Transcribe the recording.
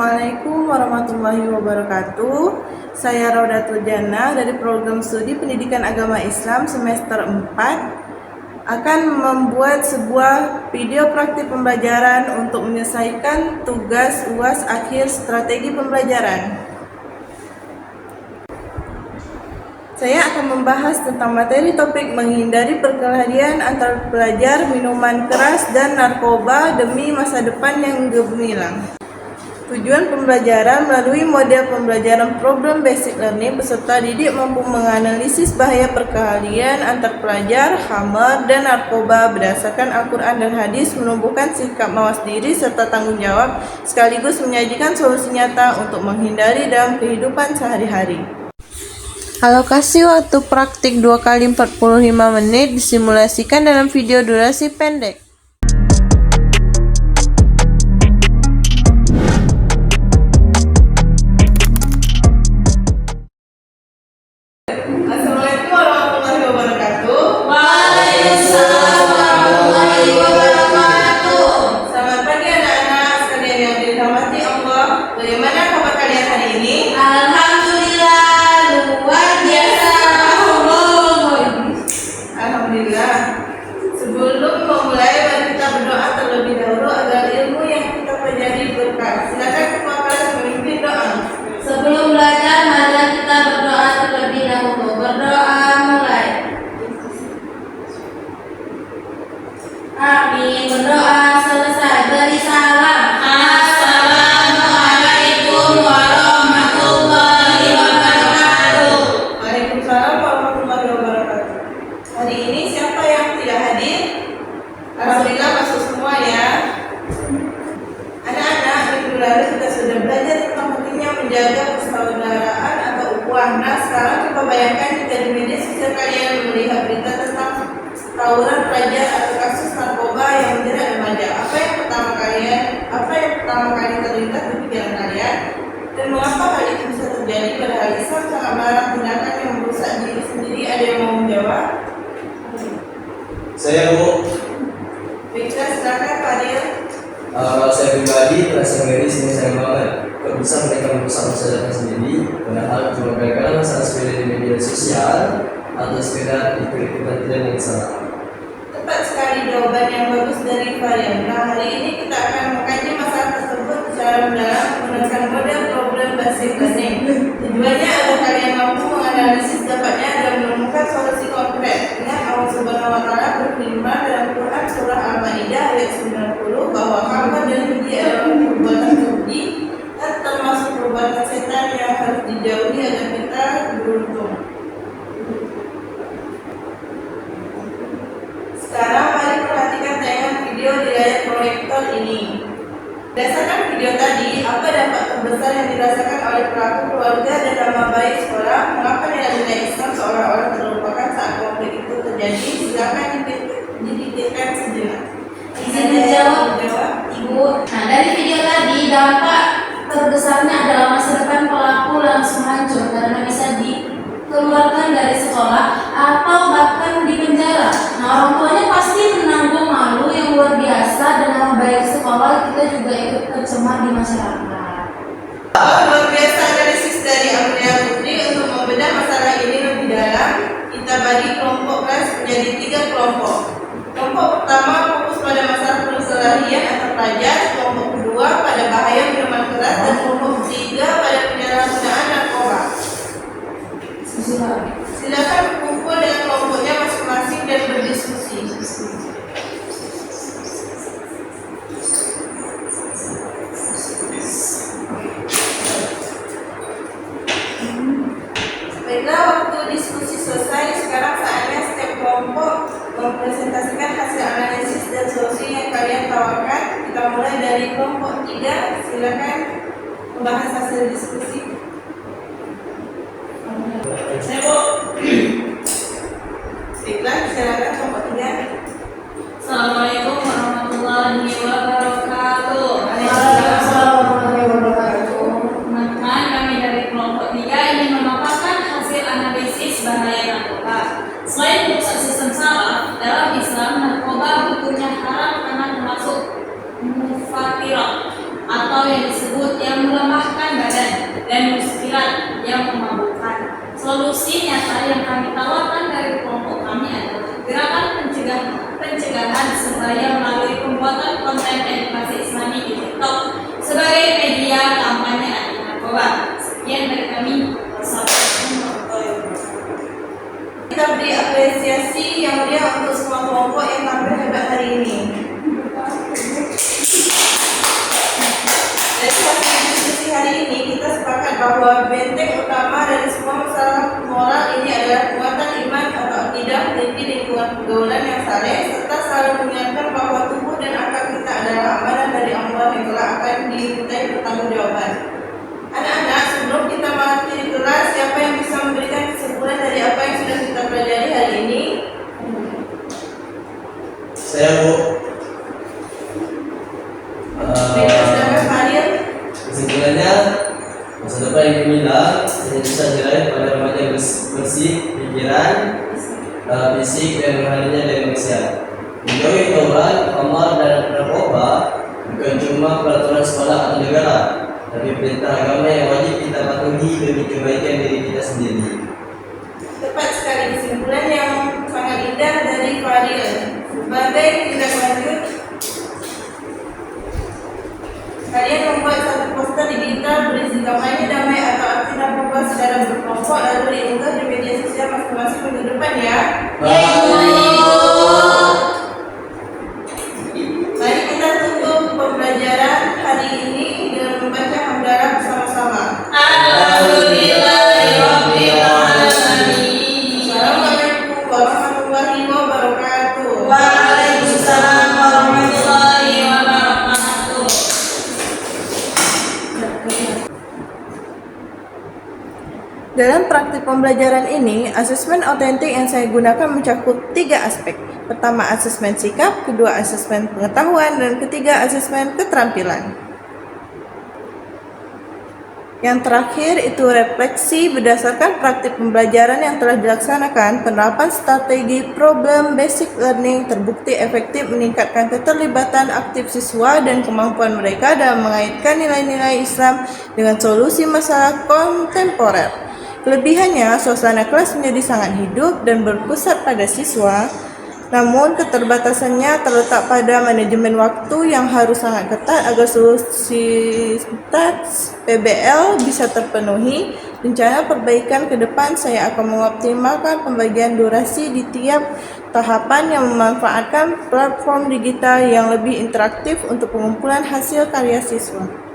Assalamualaikum warahmatullahi wabarakatuh. Saya Raudatul Jannah dari program studi Pendidikan Agama Islam semester 4 akan membuat sebuah video praktik pembelajaran untuk menyelesaikan tugas UAS akhir strategi pembelajaran. Saya akan membahas tentang materi topik menghindari perkelahian antar pelajar, minuman keras, dan narkoba demi masa depan yang gemilang. Tujuan pembelajaran melalui model pembelajaran program basic learning, peserta didik mampu menganalisis bahaya perkelahian antar pelajar, khamar, dan narkoba berdasarkan Al-Quran dan hadis, menumbuhkan sikap mawas diri serta tanggung jawab, sekaligus menyajikan solusi nyata untuk menghindari dalam kehidupan sehari-hari. Alokasi waktu praktik 2 kali 45 menit disimulasikan dalam video durasi pendek. Assalamualaikum warahmatullahi wabarakatuh. Waalaikumsalam warahmatullahi wabarakatuh. Selamat pagi anak-anak sekalian yang dirahmati Allah. Bagaimana kabar kalian hari ini? Alhamdulillah, luar biasa. Alhamdulillah. Sebelum memulai, mari kita berdoa terlebih dahulu agar ilmu yang kita pelajari berkah. Silakan semua kelas memimpin doa. Sebelum belajar, mari kita berdoa terlebih dahulu. Berdoa mulai. Amin. Berdoa selesai. Beri salam. Assalamualaikum warahmatullahi wabarakatuh. Waalaikumsalam warahmatullahi wabarakatuh. Hari ini siapa yang tidak hadir? Alhamdulillah masuk semua ya. Anak-anak, minggu lalu kita sudah belajar tentang pentingnya menjaga persaudaraan atau ukhuwah. Nah, sekarang coba bayangkan jika di media sosial kalian melihat berita tentang tawuran pelajar atau kasus narkoba yang menjerat remaja. Apa yang pertama kali terlintas di pikiran kalian? Dan mengapa hal itu bisa terjadi padahal Islam sangat melarang tindakan yang merusak diri sendiri? Ada yang mau menjawab? Saya Bu. Baiklah, silakan Fadil. Kalau saya pribadi merasa miris ini sayang banget. Kok bisa mereka merusak masa depan sendiri, padahal cuma gara-gara masalah sepeda di media sosial atau sekedar ikut-ikutan tren yang salah. Tepat sekali jawaban yang bagus dari Fadil. Nah, hari ini kita akan mengkaji masalah tersebut secara mendalam menggunakan model problem basic learning. Tujuannya agar kalian mampu menganalisis dapatnya dan menemukan solusi konkret. Ingat Allah Subhanahu wa Ta'ala berfirman dalam Quran surah Al-Maidah ayat 90 bahwa khamar dan judi adalah perbuatan keji dan termasuk perbuatan setan yang harus dijauhi agar kita beruntung. Sekarang mari perhatikan tayangan video di layar proyektor ini. Berdasarkan video tadi, apa dampak terbesar yang dirasakan oleh pelaku keluarga dan nama baik sekolah? Mengapa nilai-nilai Islam seolah-olah terlupakan saat konflik itu terjadi? Silakan dipikirkan sejenak. Izin dijawab, Ibu. Nah, dari video tadi, dampak terbesarnya adalah masa depan pelaku langsung hancur karena bisa dikeluarkan dari sekolah atau bahkan di penjara. Nah, orang tuanya pasti menanggung malu yang luar biasa dan nama baik sekolah kita juga ikut tercemar di masyarakat. Luar biasa analisis dari Amelia Putri. Untuk membedah masalah ini lebih dalam, kita bagi kelompok kelas menjadi 3 kelompok. Kelompok pertama fokus pada masalah perselisihan antar pelajar, kelompok kedua pada bahaya minuman keras, dan kelompok ketiga pada penyalahgunaan narkoba. Silakan kumpul dengan kelompoknya masing-masing dan berdiskusi. Baiklah, waktu diskusi selesai. Sekarang saatnya setiap kelompok mempresentasikan hasil analisis dan solusi yang kalian tawarkan. Kita mulai dari kelompok 3. Silakan membahas hasil diskusi. Saya Bu. Baiklah, silakan kelompok 3. Assalamualaikum warahmatullahi wabarakatuh. Waalaikumsalam warahmatullahi wabarakatuh. Teman-teman, kami dari kelompok 3 ingin memaparkan hasil analisis bahaya narkoba. Selain merusak sistem saraf, dalam Islam narkoba hukumnya haram karena termasuk mufatirah atau yang disebut yang pencegahan sebaya melalui pembuatan konten edukasi Islami di TikTok sebagai media kampanye anti narkoba. Sekian dari kami. Wassalamualaikum warahmatullahi wabarakatuh. Kita beri apresiasi yang mulia untuk semua kelompok yang tampil hebat hari ini. Dari hasil diskusi hari ini, kita sepakat bahwa benteng utama dari semua masalah moral ini adalah penguatan iman atau akidah memiliki lingkungan pergaulan yang saleh, serta selalu mengingatkan bahwa tubuh dan akal kita adalah amanah dari Allah yang kelak akan dimintai pertanggungjawaban. Anak-anak, sebelum kita mati di kelas, siapa yang bisa memberikan kesimpulan dari apa yang sudah kita pelajari hari ini? Saya, Bu. Silakan Fadil. Kesimpulannya, masa depan yang gemilang hanya bisa diraih pada remaja yang bersih pikiran, fisik, dan rohaninya dari manusia. Menjauhi taubat, amal, dan narkoba bukan cuma peraturan sekolah atau negara, tapi perintah agama yang wajib kita patuhi demi kebaikan diri kita sendiri. Tepat sekali kesimpulan yang sangat indah dari Fadil. Sebagai tindak lanjut, kalian membuat satu poster digital berisi kampanye damai atau arti narkoba secara berkelompok lalu diunggah di media sosial masing-masing minggu depan ya. Mari kita tutup pembelajaran hari ini dengan membaca hamdalah bersama-sama. Alhamdulillahirabbil alamin. Assalamualaikum warahmatullahi wabarakatuh. Waalaikumsalam warahmatullahi wabarakatuh. Dalam praktik pembelajaran ini, asesmen otentik yang saya gunakan mencakup 3 aspek. Pertama, asesmen sikap, kedua, asesmen pengetahuan, dan ketiga, asesmen keterampilan. Yang terakhir itu refleksi berdasarkan praktik pembelajaran yang telah dilaksanakan. Penerapan strategi problem basic learning terbukti efektif meningkatkan keterlibatan aktif siswa dan kemampuan mereka dalam mengaitkan nilai-nilai Islam dengan solusi masalah kontemporer. Kelebihannya, suasana kelas menjadi sangat hidup dan berpusat pada siswa. Namun, keterbatasannya terletak pada manajemen waktu yang harus sangat ketat agar seluruh stats PBL bisa terpenuhi. Rencana perbaikan ke depan, saya akan mengoptimalkan pembagian durasi di tiap tahapan yang memanfaatkan platform digital yang lebih interaktif untuk pengumpulan hasil karya siswa.